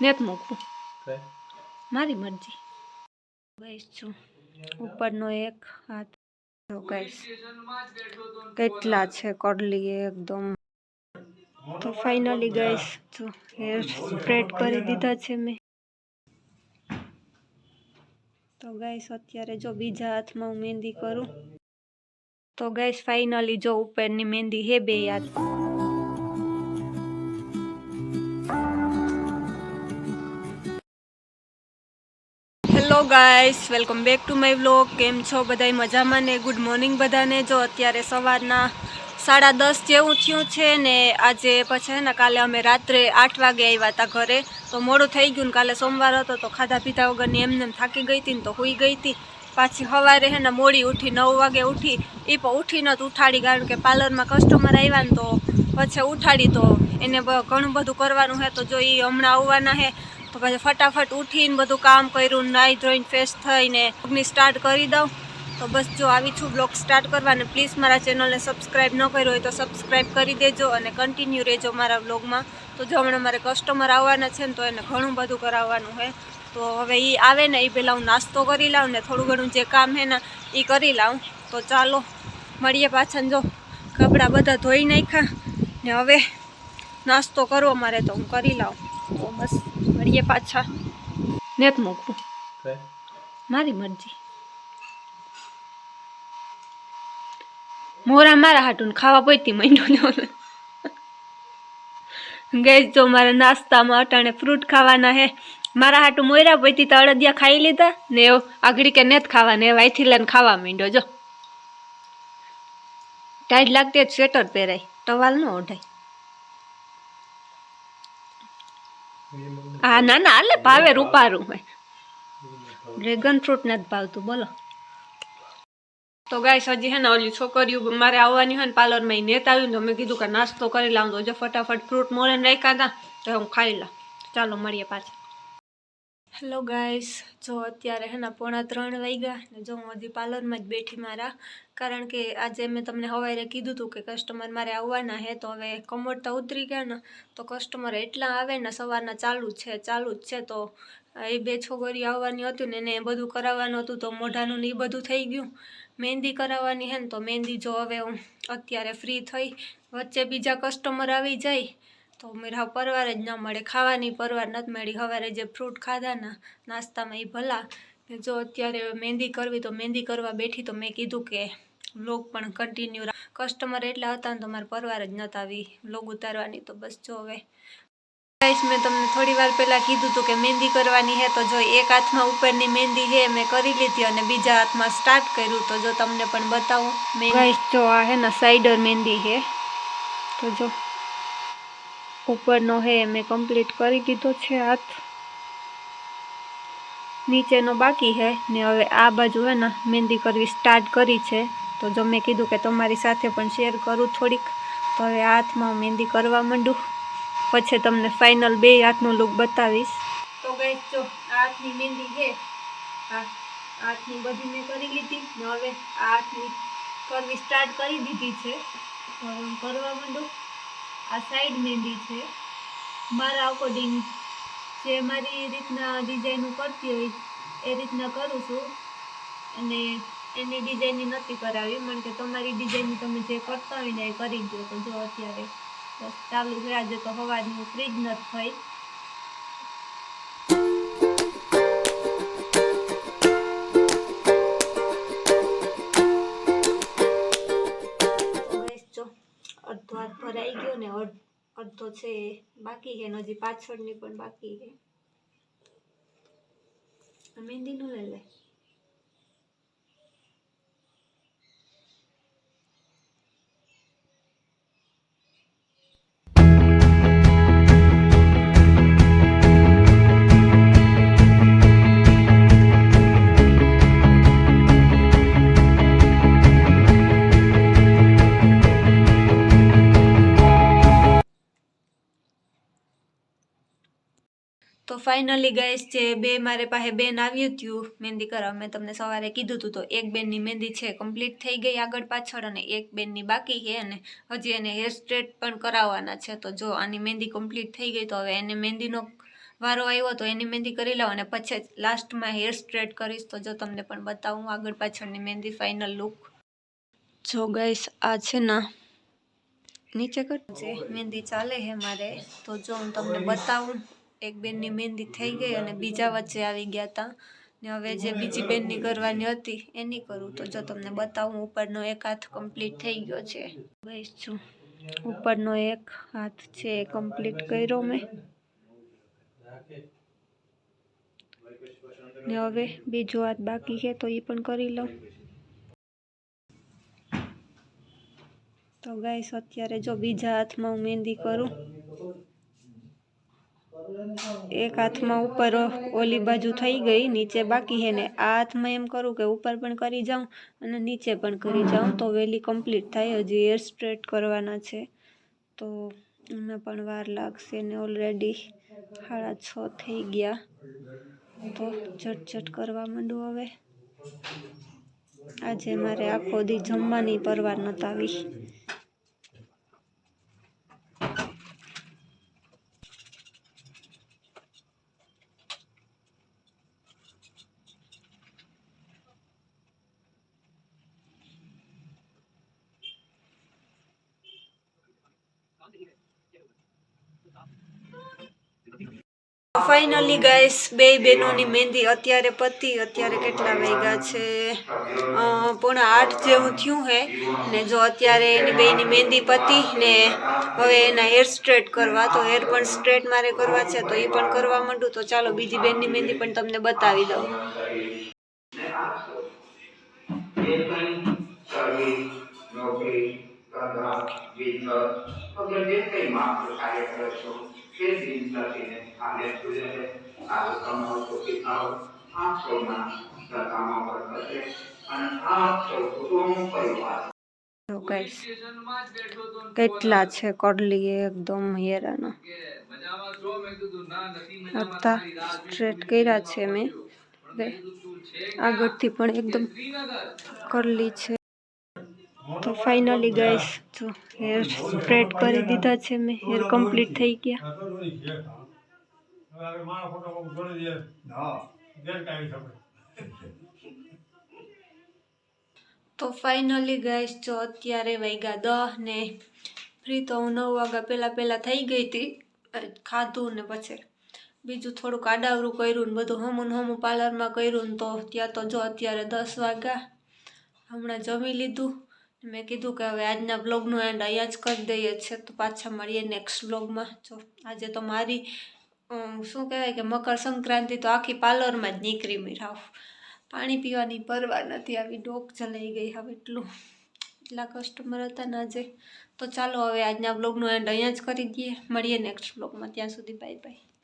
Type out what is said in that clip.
નેત મૂકવું મારી મરજી. ગાઈસ છું ઉપરનો એક હાથ જો ગાઈસ કેટલા છે કરલી એકદમ. તો ફાઇનલી ગાઈસ જો હેર સ્પ્રેડ કરી દીધા છે મેં. તો ગાઈસ અત્યારે જો બીજા હાથમાં હું મહેંદી કરું. તો ગાઈસ ફાઇનલી જો ઉપરની મહેંદી હે બે યાદ. Hello guys, welcome back to my vlog. કેમ છો બધાય? મજામાં ને? ગુડ મોર્નિંગ બધાને. જો અત્યારે સવારના 10:30 જેવું થયું છે ને આજે પછી ને કાલે અમે રાત્રે 8 વાગે આવ્યા હતા ઘરે. તો મોડું થઈ ગયું ને કાલે સોમવાર હતો તો ખાધા પીધા વગરની એમને થાકી ગઈ હતી ને તો હુઈ ગઈ હતી. પાછી સવારે હે ને મોડી ઉઠી 9 વાગે ઉઠી. એ પણ ઉઠીને જ ઉઠાડી કારણ કે પાર્લરમાં કસ્ટમર આવ્યા ને તો પછી ઉઠાડી તો એને ઘણું બધું કરવાનું છે. તો જો એ હમણાં આવવાના છે તો પછી ફટાફટ ઉઠીને બધું કામ કર્યું, નાહી ધોઈને ફ્રેશ થઈને બ્લોગની સ્ટાર્ટ કરી દઉં. તો બસ જો આવી છું બ્લોગ સ્ટાર્ટ કરવાને. પ્લીઝ મારા ચેનલને સબસ્ક્રાઈબ ન કર્યો હોય તો સબસ્ક્રાઈબ કરી દેજો અને કન્ટિન્યુ રહેજો મારા બ્લોગમાં. તો જો હમણાં મારે કસ્ટમર આવવાના છે ને તો એને ઘણું બધું કરાવવાનું છે. તો હવે એ આવે ને એ પહેલાં હું નાસ્તો કરી લઉં ને થોડું ઘણું જે કામ છે ને એ કરી લઉં. તો ચાલો મળીએ પાછા. જો કપડાં બધા ધોઈ નાખ્યા ને હવે નાસ્તો કરવો મારે તો હું કરી લઉં. તો બસ મળીએ પાછા. નેત મૂકવું મારી મરજી. મોરા મારા હાટું ખાવા પોઈતી માંડ્યું. ગઈ જો મારા નાસ્તામાં અટાણે ફ્રૂટ ખાવાના હે. મારા હાટું મોયરા પોઈતી તો અડદિયા ખાઈ લીધા ને આગળી કે નેત ખાવા ને વાયથી લઈને ખાવા માંડ્યો. જો ટાઈટ લાગતી જ સ્વેટર પહેરાય, ટવાલ ન ઓઢાય. હા ના ના હાલે ભાવે રૂપારું હોય. ડ્રેગન ફ્રૂટ નથી ભાવતું બોલો. તો ગાઈસ હજી હે ને ઓલી છોકરીઓ મારે આવવાની હોય ને પાર્લરમાં નેત આવ્યું તો મેં કીધું કે નાસ્તો કરી લાવું. તો જો ફટાફટ ફ્રૂટ મોરેને રાખ્યા હતા તો હું ખાઈ લઉં. ચાલો મળીએ પાછા. હેલો ગાઈસ, જો અત્યારે હે ને 2:45 વાગ્યા ને જો હું હજી પાર્લરમાં જ બેઠી મારા. કારણ કે આજે મેં તમને સવારે કીધું હતું કે કસ્ટમર મારે આવવાના છે. તો હવે કમોડ તો ઉતરી ગયા ને તો કસ્ટમર એટલા આવે ને સવારના ચાલુ જ છે. તો એ બે છોકરીઓ આવવાની હતી ને એને બધું કરાવવાનું હતું તો મોઢાનું ને એ બધું થઈ ગયું. મહેંદી કરાવવાની હે ને તો મહેંદી જો હવે હું અત્યારે ફ્રી થઈ. વચ્ચે બીજા કસ્ટમર આવી જાય તો મેરા પરવાર જ ના મળે, ખાવાની પરવાર નથી મળી. સવારે જે ફ્રૂટ ખાધા ને નાસ્તામાં એ ભલા. જો અત્યારે મહેંદી કરવી તો મહેંદી કરવા બેઠી તો મેં કીધું કે વ્લોગ પણ કન્ટિન્યુ કસ્ટમર એટલા હતા ને તો મારે પરવાર જ નહોતા આવી વ્લોગ ઉતારવાની. તો બસ જો હવે ગાઈસ મેં તમને થોડી વાર પહેલાં કીધું હતું કે મહેંદી કરવાની છે. તો જો એક હાથમાં ઉપરની મહેંદી છે મેં કરી લીધી અને બીજા હાથમાં સ્ટાર્ટ કર્યું. તો જો તમને પણ બતાવું. ગાઈસ જો આ હે ને સાઈડર મહેંદી છે. તો જો ઉપરનો હે મેં કમ્પ્લીટ કરી દીધો છે હાથ, નીચેનો બાકી છે ને હવે આ બાજુ હે ને મહેંદી કરવી સ્ટાર્ટ કરી છે. તો જો મેં કીધું કે તમારી સાથે પણ શેર કરું થોડીક. તો હવે આ હાથમાં મહેંદી કરવા માંડું પછી તમને ફાઇનલ બે હાથનું લુક બતાવીશ. તો ગાઈસ જો આ હાથની મહેંદી છે, આ હાથની બધી મેં કરી લીધી ને હવે આ હાથની કરવી સ્ટાર્ટ કરી દીધી છે. તો હું કરવા માંડું. આ સાઈડ મહેંદી છે મારા અકોર્ડિંગ જે મારી રીતના ડિઝાઇન કરતી હોય એ રીતના કરું છું અને એની ડિઝાઇન નથી કરાવી. કારણ કે તમારી ડિઝાઇન તમે જે કરતા હોય ને એ કરી દો. તો જો અત્યારે બસ ચાલુ છે. આજે તો સવારની ફ્રી જ નથી થઈ. અડધો હાથ ભરાઈ ગયો ને અડધો છે બાકી છે. હજી પાછળની પણ બાકી છે. મહેંદી નું લઈ લે. તો ફાઇનલી ગાઈસ જે બે મારે પાસે બેન આવ્યું હતું મહેંદી કરાવવા, મેં તમને સવારે કીધું હતું. તો એક બેનની મહેંદી છે કમ્પ્લીટ થઈ ગઈ આગળ પાછળ અને એક બેનની બાકી છે અને હજી એને હેર સ્ટ્રેટ પણ કરાવવાના છે. તો જો આની મહેંદી કમ્પ્લીટ થઈ ગઈ તો હવે એને મહેંદીનો વારો આવ્યો તો એની મહેંદી કરી લઉં અને પછી લાસ્ટમાં હેર સ્ટ્રેટ કરીશ, તો જો તમને પણ બતાવું આગળ પાછળની મહેંદી ફાઇનલ લુક. જો ગાઈસ આ છે ને નીચે કર જે મહેંદી ચાલે છે મારે, તો જો હું તમને બતાવું. એક બેનની મહેંદી થઈ ગઈ અને બીજા વચ્ચે આવી ગયા હતા ને હવે જે બીજી બેનની કરવાની હતી એની કરું. તો જો તમને બતાવું, ઉપરનો એક હાથ કમ્પ્લીટ થઈ ગયો છે ગાઈસ. જો ઉપરનો એક હાથ છે એ કમ્પ્લીટ કર્યો મેં ને હવે બીજો હાથ બાકી છે તો એ પણ કરી લઉં. તો ગાઈસ અત્યારે જો બીજા હાથમાં હું મહેંદી કરું. એક હાથમાં ઉપર ઓલી બાજુ થઈ ગઈ, નીચે બાકી છે ને આ હાથમાં એમ કરું કે ઉપર પણ કરી જાઉં અને નીચે પણ કરી જાઉં તો વેલી કમ્પ્લીટ થાય. હજી હેર સ્ટ્રેટ કરવાના છે તો એમાં પણ વાર લાગશે ને ઓલરેડી 6:30 થઈ ગયા. તો ઝટઝટ કરવા માંડું હવે. આજે મારે આખો દી જમવાની પરવાર નહોતી આવી. ફાઇનલી ગાઈસ બે બહેનોની મહેંદી અત્યારે પતી. અત્યારે કેટલા વાગ્યા છે? 7:45 જેવું થયું હે ને જો અત્યારે એની બેની મહેંદી પતી ને હવે એના હેર સ્ટ્રેટ કરવા. તો હેર પણ સ્ટ્રેટ મારે કરવા છે તો એ પણ કરવા માંડું. તો ચાલો બીજી બેનની મહેંદી પણ તમને બતાવી દઉં. વગર જે કંઈ માત્ર કાર્ય કરો છો તે દિનચર્યાને કાર્ય સૂર્યને સારું કમાવતો પિતાઓ આપ સૌના ધરકામા પર હશે અને આપ સૌ કુટુંબ પરિવાર. કેટલા છે કરલી એકદમ હેરાના હતા. સ્ટ્રેટ કર્યા છે મેં, આગળથી પણ એકદમ કરલી છે. તો ફાઇનલી ગાઈસ જો હેર સ્ટ્રેટ કરી દીધા છે મેં, હેર કમ્પ્લીટ થઈ ગયા. તો ફાઇનલી ગાઈસ જો અત્યારે વાગ્યા 10 ને ફ્રી તો હું 9 વાગ્યા પહેલા થઈ ગઈ હતી. ખાધું ને પછી બીજું થોડુંક આડાવરું કર્યું ને બધું હમું પાર્લરમાં કર્યું ને તો ત્યાં તો જો અત્યારે 10 વાગ્યા. હમણાં જમી લીધું. મેં કીધું કે હવે આજના બ્લોગનો એન્ડ અહીંયા જ કરી દઈએ છે. તો પાછા મળીએ નેક્સ્ટ બ્લોગમાં. જો આજે તો મારી શું કહેવાય કે મકર સંક્રાંતિ તો આખી પાર્લરમાં જ નીકળી મીરાવ. પાણી પીવાની પરવાર નથી આવી. ડોક જલાઈ ગઈ હવે એટલા કસ્ટમર હતા ને આજે. તો ચાલો હવે આજના બ્લોગનો એન્ડ અહીંયા જ કરી દઈએ. મળીએ નેક્સ્ટ બ્લોગમાં. ત્યાં સુધી બાય બાય.